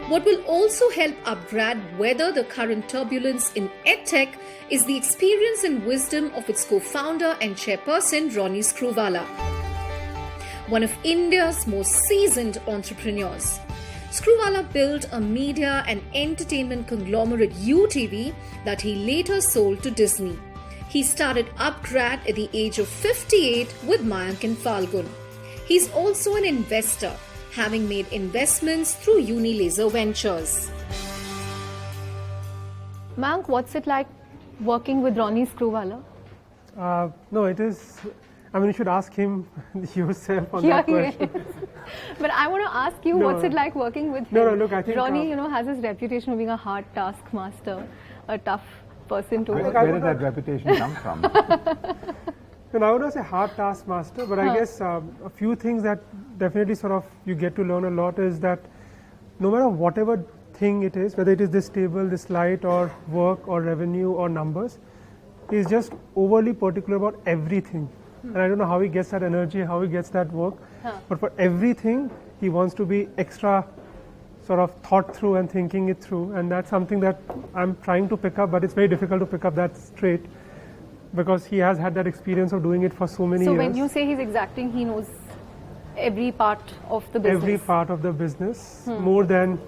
What will also help UpGrad weather the current turbulence in EdTech is the experience and wisdom of its co-founder and chairperson, Ronnie Screwvala, one of India's most seasoned entrepreneurs. Screwvala built a media and entertainment conglomerate UTV that he later sold to Disney. He started UpGrad at the age of 58 with Mayank and Falgun. He's also an investor, having made investments through Unilaser Ventures. Mayank, what's it like working with Ronnie Screwvala? No, it is. I mean, you should ask him yourself on that question. But I want to ask you, what's it like working with him? No, look, I think Ronnie, has his reputation of being a hard taskmaster, a tough person to work with. Where did that reputation come from? I would not say hard taskmaster, but I guess a few things that definitely sort of you get to learn a lot is that no matter whatever thing it is, whether it is this table, this light, or work, or revenue, or numbers, he's just overly particular about everything. And I don't know how he gets that energy, how he gets that work, but for everything, he wants to be extra sort of thought through and thinking it through, and that's something that I'm trying to pick up, but it's very difficult to pick up that trait because he has had that experience of doing it for so many years. So when you say he's exacting, he knows every part of the business? Every part of the business, more than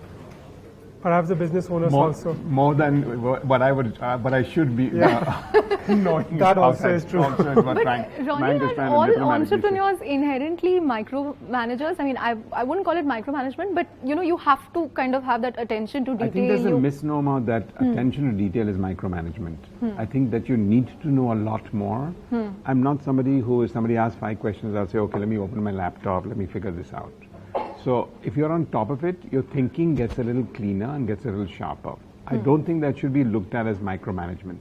perhaps the business owners also. More than what I should be knowing. That also is true. Also is what But Ronnie, are all entrepreneurs inherently micromanagers? I mean, I wouldn't call it micromanagement, but you have to kind of have that attention to detail. I think there's a misnomer that attention to detail is micromanagement. I think that you need to know a lot more. I'm not somebody who, if somebody asks 5 questions, I'll say, okay, let me open my laptop, let me figure this out. So if you're on top of it, your thinking gets a little cleaner and gets a little sharper. I don't think that should be looked at as micromanagement.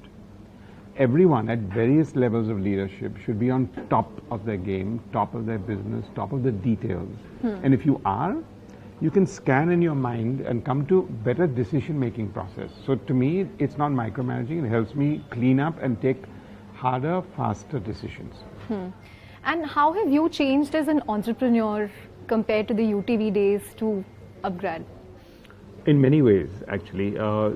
Everyone at various levels of leadership should be on top of their game, top of their business, top of the details. And if you are, you can scan in your mind and come to better decision-making process. So to me, it's not micromanaging. It helps me clean up and take harder, faster decisions. And how have you changed as an entrepreneur compared to the UTV days to UpGrad? In many ways, actually.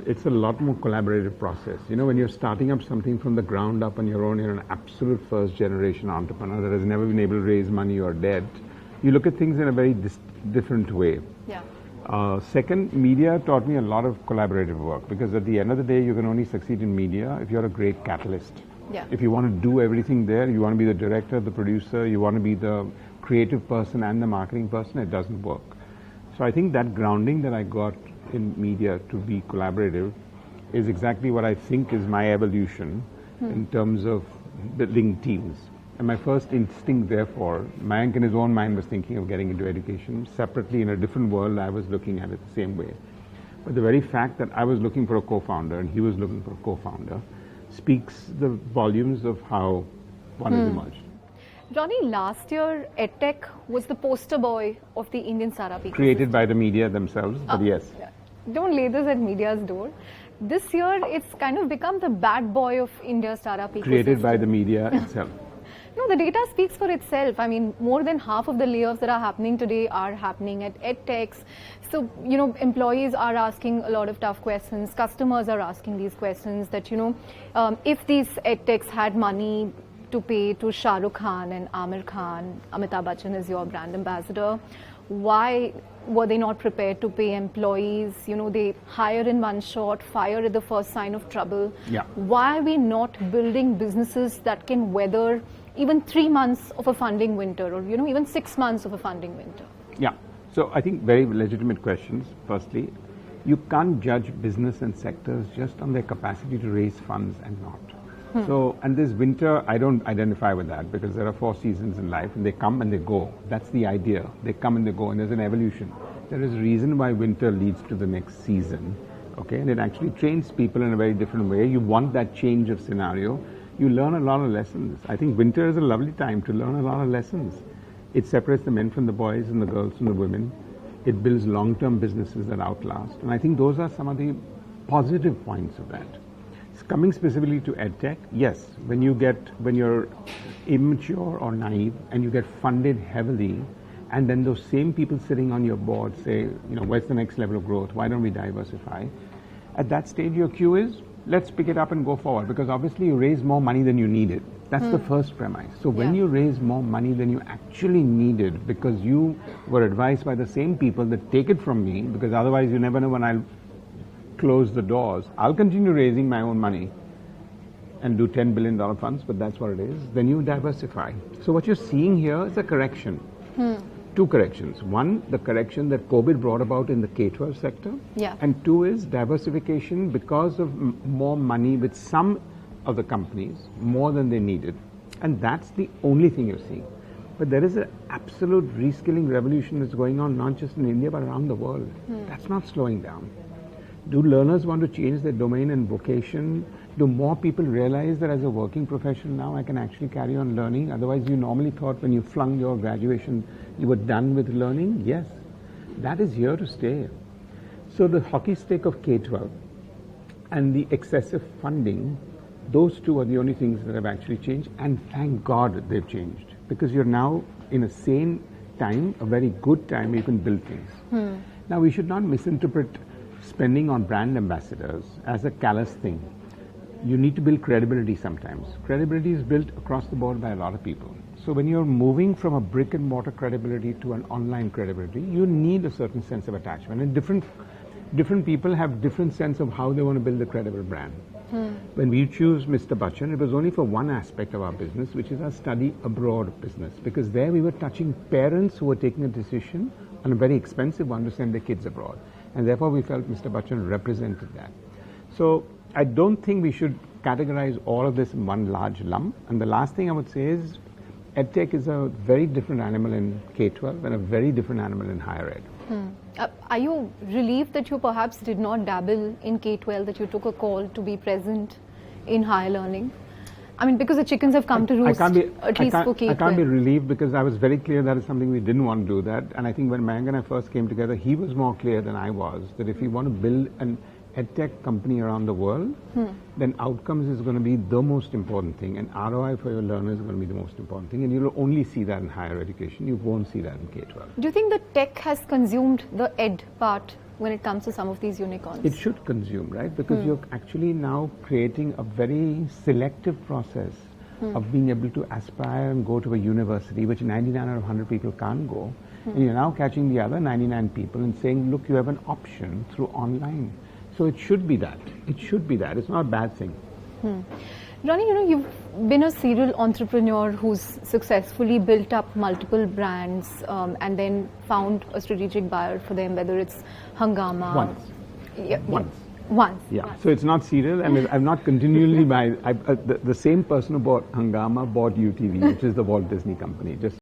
It's a lot more collaborative process. When you're starting up something from the ground up on your own, you're an absolute first-generation entrepreneur that has never been able to raise money or debt. You look at things in a very different way. Yeah. Second, media taught me a lot of collaborative work because at the end of the day, you can only succeed in media if you're a great catalyst. Yeah. If you want to do everything there, you want to be the director, the producer, you want to be the creative person and the marketing person, it doesn't work. So I think that grounding that I got in media to be collaborative is exactly what I think is my evolution in terms of building teams. And my first instinct, therefore, Mayank in his own mind was thinking of getting into education. Separately, in a different world, I was looking at it the same way. But the very fact that I was looking for a co-founder and he was looking for a co-founder speaks the volumes of how one has emerged. Ronnie, last year, EdTech was the poster boy of the Indian startup ecosystem. Created by the media themselves, but yes. Don't lay this at media's door. This year, it's kind of become the bad boy of India's startup ecosystem. Created by the media itself. No, the data speaks for itself. I mean, more than half of the layoffs that are happening today are happening at EdTechs. So, employees are asking a lot of tough questions. Customers are asking these questions that, if these EdTechs had money to pay to Shah Rukh Khan and Amir Khan, Amitabh Bachchan is your brand ambassador, why were they not prepared to pay employees? They hire in one shot, fire at the first sign of trouble. Yeah. Why are we not building businesses that can weather even 3 months of a funding winter or, even 6 months of a funding winter? Yeah. So I think very legitimate questions. Firstly, you can't judge business and sectors just on their capacity to raise funds and not. So, and this winter, I don't identify with that because there are 4 seasons in life and they come and they go. That's the idea. They come and they go and there's an evolution. There is a reason why winter leads to the next season, okay? And it actually trains people in a very different way. You want that change of scenario. You learn a lot of lessons. I think winter is a lovely time to learn a lot of lessons. It separates the men from the boys and the girls from the women. It builds long-term businesses that outlast. And I think those are some of the positive points of that. Coming specifically to EdTech, yes, when you're immature or naive and you get funded heavily, and then those same people sitting on your board say, where's the next level of growth? Why don't we diversify? At that stage, your cue is, let's pick it up and go forward, because obviously you raise more money than you needed. That's the first premise. So when you raise more money than you actually needed, because you were advised by the same people that take it from me, because otherwise you never know when I'll close the doors, I'll continue raising my own money and do $10 billion funds, but that's what it is. Then you diversify. So what you're seeing here is a correction. Two corrections. One, the correction that COVID brought about in the K-12 sector. Yeah. And two is diversification because of more money with some of the companies, more than they needed. And that's the only thing you're seeing. But there is an absolute reskilling revolution that's going on, not just in India, but around the world. That's not slowing down. Do learners want to change their domain and vocation? Do more people realize that as a working professional now, I can actually carry on learning? Otherwise, you normally thought when you flung your graduation, you were done with learning. Yes, that is here to stay. So the hockey stick of K-12 and the excessive funding, those two are the only things that have actually changed. And thank God they've changed, because you're now in a sane time, a very good time, you can build things. Now, we should not misinterpret spending on brand ambassadors as a callous thing. You need to build credibility sometimes. Credibility is built across the board by a lot of people. So when you're moving from a brick and mortar credibility to an online credibility, you need a certain sense of attachment. And different people have different sense of how they want to build a credible brand. When we choose Mr. Bachchan, it was only for one aspect of our business, which is our study abroad business, because there we were touching parents who were taking a decision on a very expensive one to send their kids abroad. And therefore we felt Mr. Bachchan represented that. So I don't think we should categorize all of this in one large lump. And the last thing I would say is, EdTech is a very different animal in K-12 and a very different animal in higher ed. Are you relieved that you perhaps did not dabble in K-12, that you took a call to be present in higher learning? I mean, because the chickens have come to roost, at least for K-12. I can't be relieved, because I was very clear that is something we didn't want to do that. And I think when Mayank and I first came together, he was more clear than I was, that if you want to build an EdTech company around the world, then outcomes is going to be the most important thing, and ROI for your learners is going to be the most important thing, and you'll only see that in higher education. You won't see that in K-12. Do you think the tech has consumed the ed part when it comes to some of these unicorns? It should consume, right? Because you're actually now creating a very selective process of being able to aspire and go to a university, which 99 out of 100 people can't go. And you're now catching the other 99 people and saying, look, you have an option through online. So it should be that. It should be that. It's not a bad thing. Ronnie, you've been a serial entrepreneur who's successfully built up multiple brands and then found a strategic buyer for them, whether it's Hungama. Once. Yeah. So it's not serial, and I've not continually the same person who bought Hungama bought UTV, which is the Walt Disney company. Just